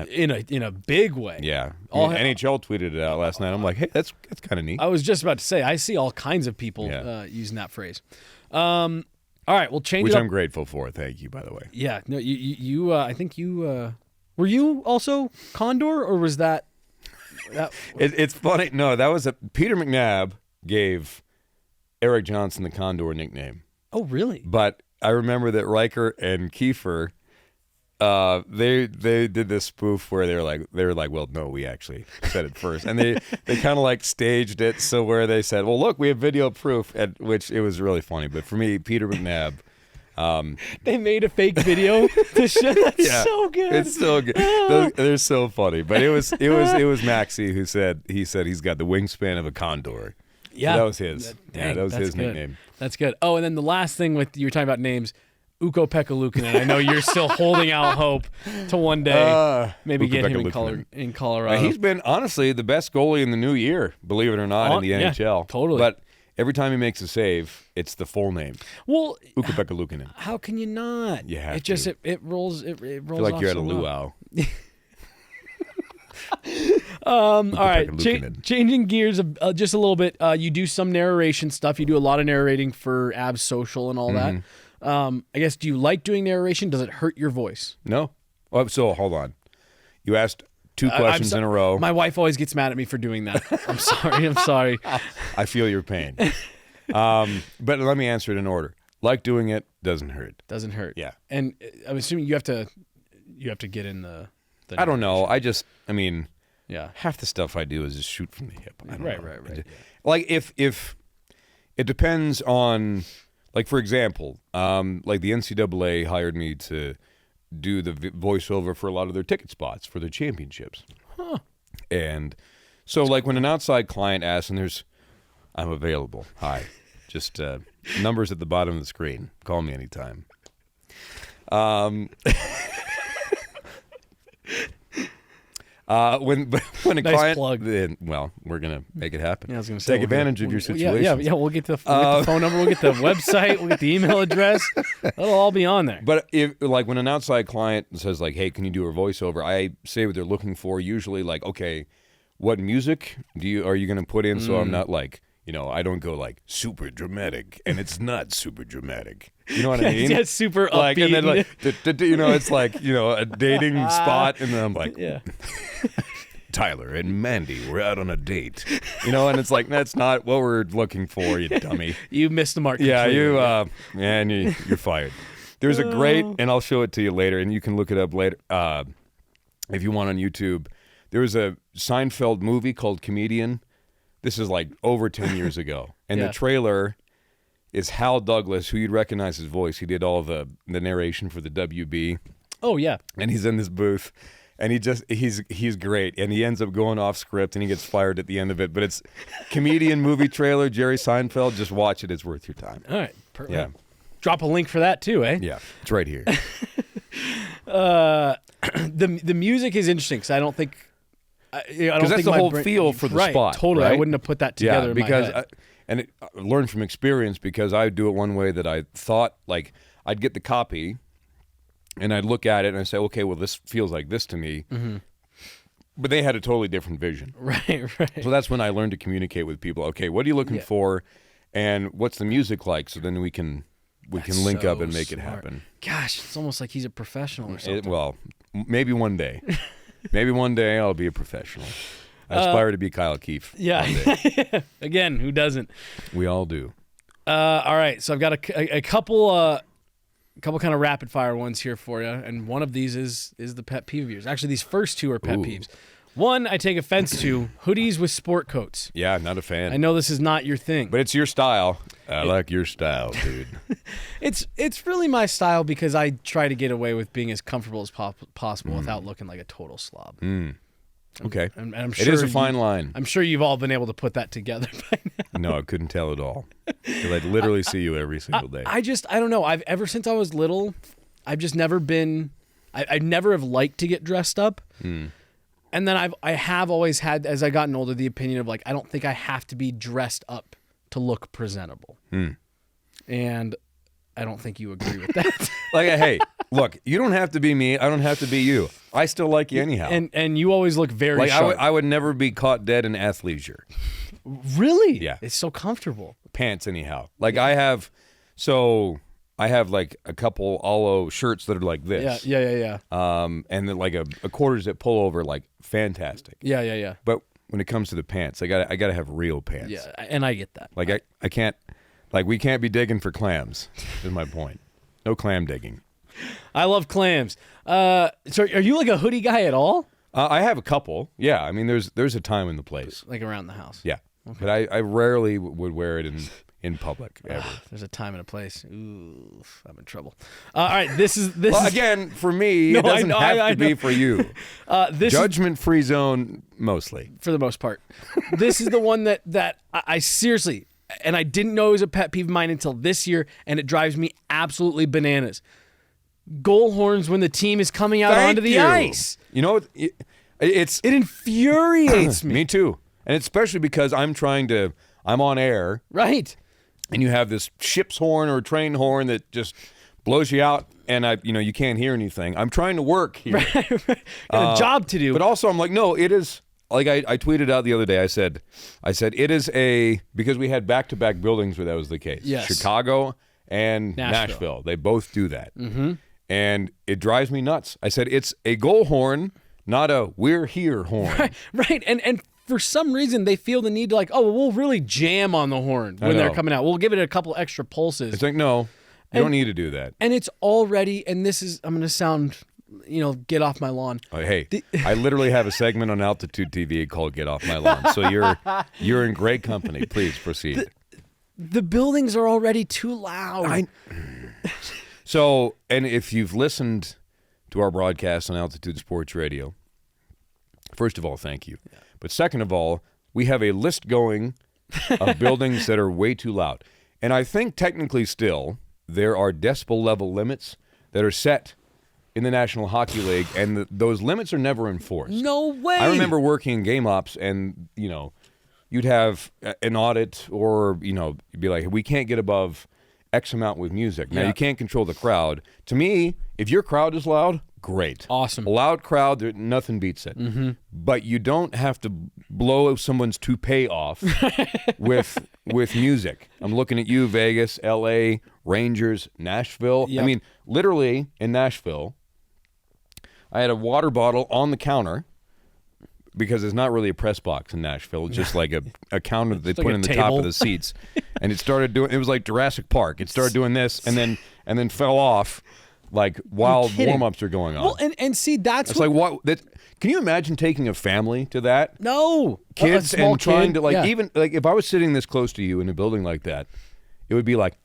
in a big way. Yeah. NHL tweeted it out last night. I'm like, hey, that's kind of neat. I was just about to say, I see all kinds of people using that phrase. All right, we'll change Which it up. I'm grateful for. Thank you, by the way. Yeah. No, you I think you were you also Condor, or was that It's funny. No, that was Peter McNabb gave Eric Johnson the Condor nickname. Oh, really? But I remember that Riker and Kiefer they did this spoof where they were like, well, no, we actually said it first, and they kind of like staged it so where they said, well, look, we have video proof, at which it was really funny. But for me, Peter McNabb, they made a fake video to show. That's so good. It's so good. They're so funny. But it was Maxie who said he's got the wingspan of a condor. Yeah, so that was his. That was his nickname. That's good. Oh, and then the last thing you were talking about names. Ukko-Pekka Luukkonen. I know you're still holding out hope to one day maybe get him in Colorado. He's been, honestly, the best goalie in the new year, believe it or not, in the NHL. Totally. But every time he makes a save, it's the full name. Well, Ukko-Pekka Luukkonen. how can you not? You have it just to. it rolls it rolls I feel like off you're at so a well. luau. All right, Luukkonen. changing gears just a little bit. You do some narration stuff. You do a lot of narrating for Avs Social and all that. I guess, do you like doing narration? Does it hurt your voice? No. Oh, so hold on. You asked two questions in a row. My wife always gets mad at me for doing that. I'm sorry. I feel your pain. But let me answer it in order. Like doing it, doesn't hurt. Doesn't hurt. Yeah. And I'm assuming you have to get in the I don't know. I mean, yeah. half the stuff I do is just shoot from the hip. I don't know. Right. Yeah. Like if it depends on, like, for example, like the NCAA hired me to do the voiceover for a lot of their ticket spots for their championships. Huh. And so, like, when an outside client asks, and I'm available. Hi. Just numbers at the bottom of the screen. Call me anytime. When a Nice client, plug. then, well, we're gonna make it happen. Yeah, I was gonna say, Take advantage of your situation. Yeah. We'll get the phone number. We'll get the website. We'll get the email address. That'll all be on there. But if, like, when an outside client says, like, "Hey, can you do a voiceover?" I say what they're looking for. Usually, like, okay, what music are you gonna put in? So I'm not like, I don't go like super dramatic, and it's not super dramatic. You know what I mean? Yeah, super upbeat. Like, and then like, it's like, a dating spot, and then I'm like, Yeah. Tyler and Mandy, we're out on a date. And it's like, that's not what we're looking for, you dummy. You missed the mark. Yeah, completely. you're fired. There's a great, and I'll show it to you later, and you can look it up later if you want on YouTube. There was a Seinfeld movie called Comedian. This is like over 10 years ago. And the trailer is Hal Douglas, who you'd recognize his voice. He did all the narration for the WB. Oh, yeah. And he's in this booth. And he's great. And he ends up going off script, and he gets fired at the end of it. But it's Comedian movie trailer, Jerry Seinfeld. Just watch it. It's worth your time. All right. Perfect. Yeah. Drop a link for that too, eh? Yeah. It's right here. The music is interesting because I don't think... Because that's the whole feel for the spot. Totally. Right? I wouldn't have put that together in my head. I learned from experience, because I would do it one way that I thought, like, I'd get the copy and I'd look at it and I'd say, okay, well, this feels like this to me. Mm-hmm. But they had a totally different vision. Right. So that's when I learned to communicate with people. Okay, what are you looking for, and what's the music like? So then we can link up and make it happen. Gosh, it's almost like he's a professional or something. Well, maybe one day. Maybe one day I'll be a professional. I aspire to be Kyle Keefe. Yeah. Again, who doesn't? We all do. All right, so I've got a couple kind of rapid fire ones here for you, and one of these is the pet peeve of yours. Actually, these first two are pet peeves. One, I take offense to hoodies with sport coats. Yeah, not a fan. I know this is not your thing, But it's your style. I like your style, dude. it's really my style because I try to get away with being as comfortable as possible without looking like a total slob. Okay. And I'm sure it is a fine line. I'm sure you've all been able to put that together by now. No, I couldn't tell at all. Because I'd literally see you every single day. I don't know. Ever since I was little, I've just never been. I never have liked to get dressed up. And then I have always had, as I gotten older, the opinion of like, I don't think I have to be dressed up to look presentable. And I don't think you agree with that. Like, hey, look, you don't have to be me. I don't have to be you. I still like you anyhow. And you always look very sharp. I would never be caught dead in athleisure. Really? Yeah. It's so comfortable. Pants anyhow. Like I have like a couple Olo shirts that are like this. Yeah. And then like a quarter zip pullover, like fantastic. Yeah. But when it comes to the pants, I gotta have real pants. Yeah, and I get that. Like I can't, like we can't be digging for clams. Is my point. No clam digging. I love clams. So are you like a hoodie guy at all? I have a couple. Yeah, I mean there's a time and the place. Like around the house? Yeah, okay. But I rarely would wear it in public ever. There's a time and a place. Ooh, I'm in trouble. All right, this is well, again, for me, it doesn't have to be for you. Judgment-free zone mostly. For the most part. This is the one that I seriously, and I didn't know it was a pet peeve of mine until this year, and it drives me absolutely bananas. Goal horns when the team is coming out onto the ice. You know, it infuriates me. Me too. And especially because I'm on air. Right. And you have this ship's horn or train horn that just blows you out, and you can't hear anything. I'm trying to work here. Got a job to do. But also I'm like, no, it is like I tweeted out the other day. I said it is because we had back-to-back buildings where that was the case. Yes. Chicago and Nashville. They both do that. Mm-hmm. And it drives me nuts. I said, it's a goal horn, not a we're here horn. Right. And for some reason, they feel the need to we'll really jam on the horn when they're coming out. We'll give it a couple extra pulses. It's like, no, you don't need to do that. And it's already, and this is, I'm going to sound, get off my lawn. Hey, I literally have a segment on Altitude TV called Get Off My Lawn. So you're in great company. Please proceed. The buildings are already too loud. So, and if you've listened to our broadcast on Altitude Sports Radio, first of all, thank you. Yeah. But second of all, we have a list going of buildings that are way too loud. And I think technically still there are decibel level limits that are set in the National Hockey League, and those limits are never enforced. No way. I remember working in game ops, and, you'd have an audit or, you'd be like, we can't get above X amount with music. Now, you can't control the crowd. To me, if your crowd is loud, great. Awesome. A loud crowd, nothing beats it. Mm-hmm. But you don't have to blow someone's toupee off with music. I'm looking at you, Vegas, L.A., Rangers, Nashville. Yep. I mean, literally in Nashville, I had a water bottle on the counter because there's not really a press box in Nashville. It's just like a counter that they put in the top of the seats. And it was like Jurassic Park. It started doing this and then fell off like while warm-ups are going on. Well, and see, that's like what can you imagine taking a family to that? No. Kids and trying to yeah. even like if I was sitting this close to you in a building like that, it would be like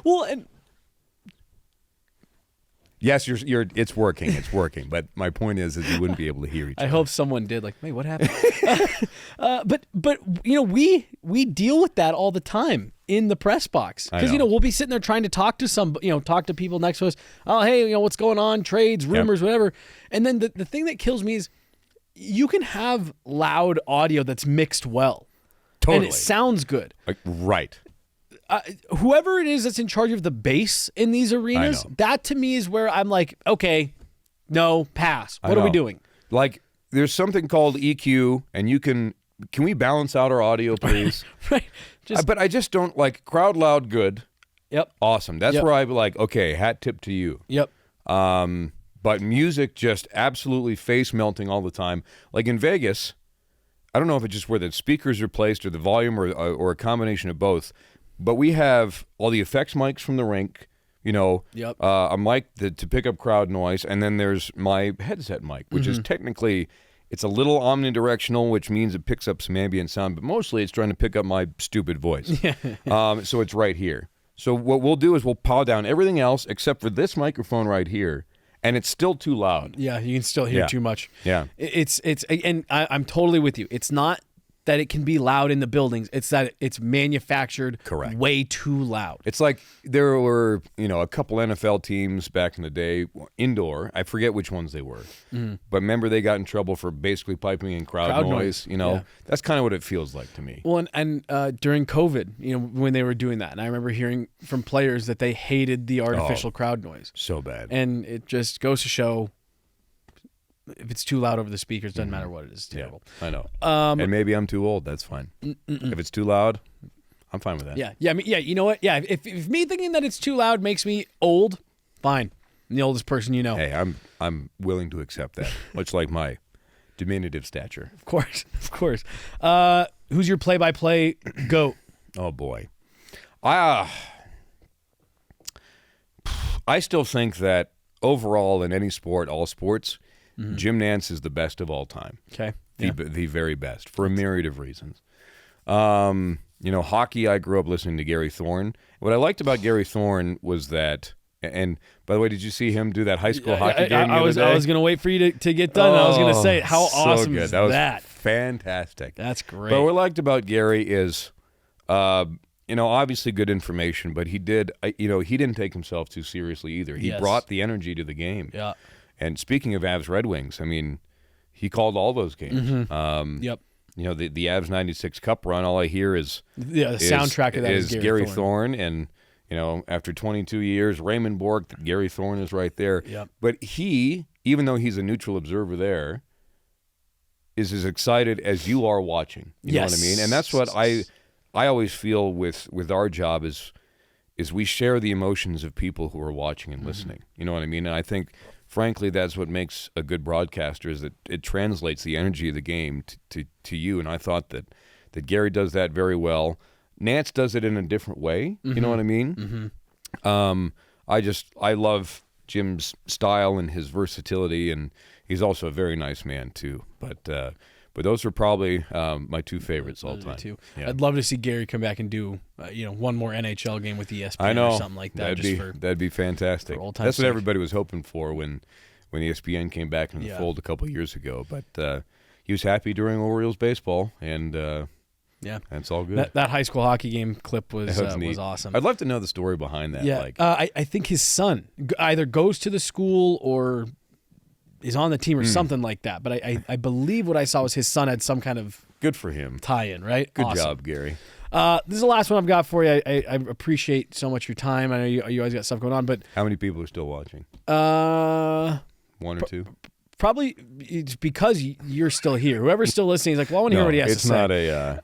well, and yes, it's working. But my point is you wouldn't be able to hear each other. I hope someone did. Like, wait, what happened? But we deal with that all the time in the press box because we'll be sitting there trying to talk to talk to people next to us. Oh, hey, what's going on? Trades, rumors, whatever. And then the thing that kills me is you can have loud audio that's mixed well, totally, and it sounds good. Right. Whoever it is that's in charge of the bass in these arenas, that to me is where I'm like, okay, no, pass. What are we doing? Like, there's something called EQ, and can we balance out our audio, please? Right. But I just don't like crowd loud good. Yep. Awesome. That's where I'm like, okay, hat tip to you. Yep. But music just absolutely face melting all the time. Like in Vegas, I don't know if it's just where the speakers are placed or the volume or a combination of both. But we have all the effects mics from the rink, a mic to pick up crowd noise, and then there's my headset mic, which is technically, it's a little omnidirectional, which means it picks up some ambient sound, but mostly it's trying to pick up my stupid voice. So it's right here. So what we'll do is we'll power down everything else except for this microphone right here, and it's still too loud. Yeah, you can still hear too much. Yeah. And I'm totally with you. It's not that it can be loud in the buildings. It's that it's manufactured way too loud. It's like there were, a couple NFL teams back in the day, indoor. I forget which ones they were. Mm. But remember they got in trouble for basically piping in crowd noise. That's kind of what it feels like to me. Well, and during COVID, when they were doing that, and I remember hearing from players that they hated the artificial crowd noise. So bad. And it just goes to show, if it's too loud over the speakers, doesn't matter what it is. It's terrible. Yeah, I know. And maybe I'm too old. That's fine. If it's too loud, I'm fine with that. Yeah. I mean, you know what? Yeah. If me thinking that it's too loud makes me old, fine. I'm the oldest person you know. Hey, I'm willing to accept that. Much like my diminutive stature. Of course. Who's your play-by-play goat? Oh boy. I still think that overall in any sport, all sports, Jim Nantz is the best of all time. Okay. The very best for a myriad of reasons. Hockey, I grew up listening to Gary Thorne. What I liked about Gary Thorne was that, and by the way, did you see him do that high school hockey game the other day? I was going to wait for you to get done. I was going to say, how awesome is that? Was that? fantastic. That's great. But what I liked about Gary is, obviously good information, but he didn't take himself too seriously either. He brought the energy to the game. Yeah. And speaking of Avs Red Wings, I mean, he called all those games. Yep. The Avs 96 Cup run, all I hear is the soundtrack of that is Gary Thorne. And, after 22 years, Raymond Bourque, Gary Thorne is right there. Yep. But he, even though he's a neutral observer there, is as excited as you are watching. You know what I mean? And that's what I always feel with our job is we share the emotions of people who are watching and listening. You know what I mean? And I think, frankly, that's what makes a good broadcaster is that it translates the energy of the game to you. And I thought that Gary does that very well. Nance does it in a different way. You know what I mean? I love Jim's style and his versatility, and he's also a very nice man too. But those are probably my two favorites all time. Too. Yeah. I'd love to see Gary come back and do one more NHL game with ESPN I know. or something like that. That'd be fantastic. That's what everybody was hoping for when ESPN came back into the fold a couple of years ago. But he was happy during Orioles baseball, and that's all good. That high school hockey game clip was awesome. I'd love to know the story behind that. Yeah, I think his son either goes to the school or is on the team or something like that. But I believe what I saw was his son had some kind of good for him tie-in, right? Good job, Gary. This is the last one I've got for you. I appreciate so much your time. I know you always got stuff going on, but how many people are still watching? One or two. Probably it's because you're still here. Whoever's still listening is like, well, I want to hear what he has to say.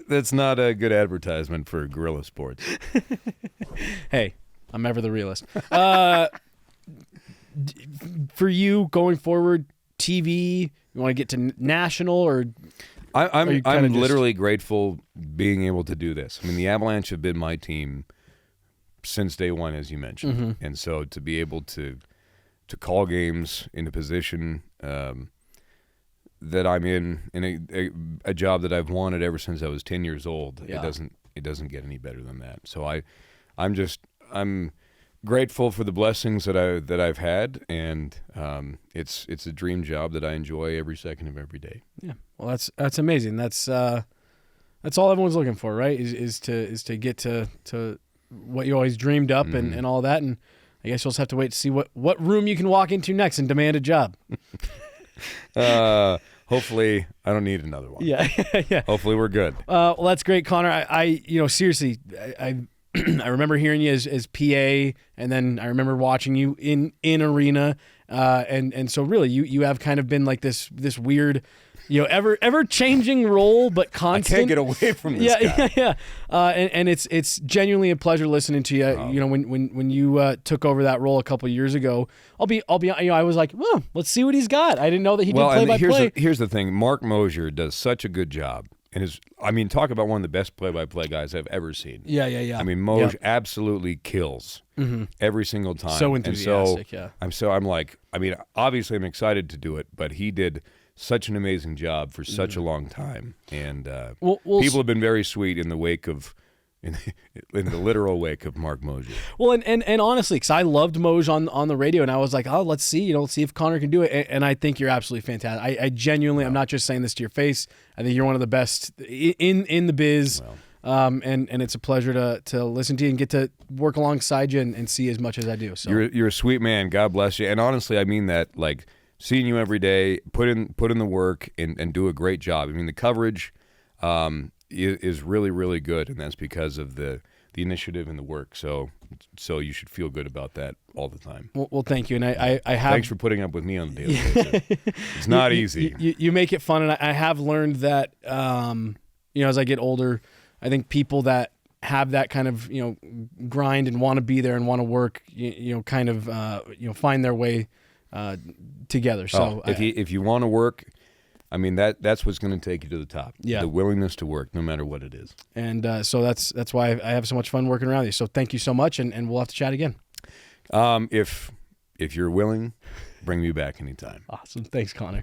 It's not a good advertisement for Guerilla Sports. Hey, I'm ever the realist. For you going forward, TV, you want to get to national or? I'm literally grateful being able to do this. I mean, the Avalanche have been my team since day one, as you mentioned, and so to be able to call games in a position that I'm in a job that I've wanted ever since I was 10 years old. It doesn't get any better than that. So I'm grateful for the blessings that I've had, and it's a dream job that I enjoy every second of every day. Yeah, well, that's amazing. That's all everyone's looking for, right? Is to get to what you always dreamed up and all that. And I guess you'll just have to wait to see what room you can walk into next and demand a job. Hopefully, I don't need another one. Yeah, yeah. Hopefully, we're good. Well, that's great, Connor. I seriously, I remember hearing you as PA, and then I remember watching you in arena, and so really, you have kind of been like this weird, ever changing role, but constant. I can't get away from this guy. Yeah. And it's genuinely a pleasure listening to you. Oh. When you took over that role a couple of years ago, I'll be I was like, well, let's see what he's got. I didn't know that he did play-by-play. Here's the thing: Mark Mosier does such a good job. And talk about one of the best play-by-play guys I've ever seen. Yeah. I mean, Moj absolutely kills every single time. So enthusiastic, yeah. Obviously I'm excited to do it, but he did such an amazing job for such a long time. And people have been very sweet in the wake of, in the literal wake of Mark Mosier. Well, and honestly, because I loved Moj on the radio, and I was like, oh, let's see if Connor can do it. And I think you're absolutely fantastic. I genuinely, I'm not just saying this to your face. I think you're one of the best in the biz. Well. And it's a pleasure to listen to you and get to work alongside you and see as much as I do. So you're a sweet man. God bless you. And honestly, I mean that. Like seeing you every day, put in the work and do a great job. I mean the coverage is really, really good, and that's because of the initiative and the work. So you should feel good about that all the time. Well, thank you, and I have. Thanks for putting up with me on a daily basis. It's not easy. You make it fun, and I have learned that as I get older, I think people that have that kind of grind and want to be there and want to work, kind of find their way together. So if you want to work. I mean that's what's going to take you to the top. Yeah, the willingness to work, no matter what it is. And so that's why I have so much fun working around you. So thank you so much, and we'll have to chat again. If you're willing, bring me back anytime. Awesome, thanks, Connor.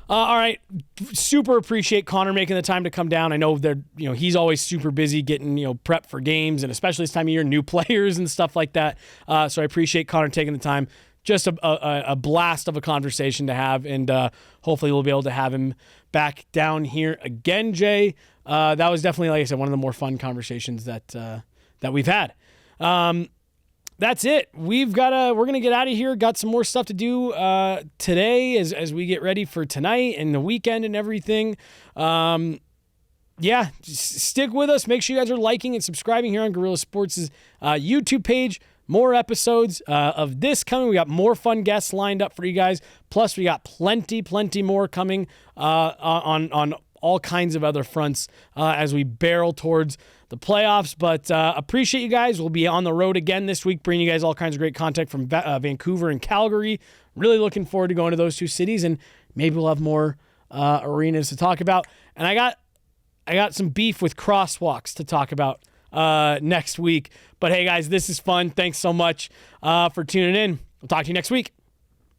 All right. Super appreciate Connor making the time to come down. I know he's always super busy getting, prep for games, and especially this time of year, new players and stuff like that. So I appreciate Connor taking the time. Just a blast of a conversation to have, and hopefully we'll be able to have him back down here again, Jay. That was definitely, like I said, one of the more fun conversations that we've had. That's it. We're gonna get out of here. Got some more stuff to do today as we get ready for tonight and the weekend and everything. Yeah, just stick with us. Make sure you guys are liking and subscribing here on Guerilla Sports' YouTube page. More episodes of this coming. We got more fun guests lined up for you guys. Plus, we got plenty more coming on all kinds of other fronts as we barrel towards the playoffs. But appreciate you guys. We'll be on the road again this week, bringing you guys all kinds of great content from Vancouver and Calgary. Really looking forward to going to those two cities, and maybe we'll have more arenas to talk about. And I got some beef with crosswalks to talk about next week. But hey, guys, this is fun. Thanks so much for tuning in. We'll talk to you next week.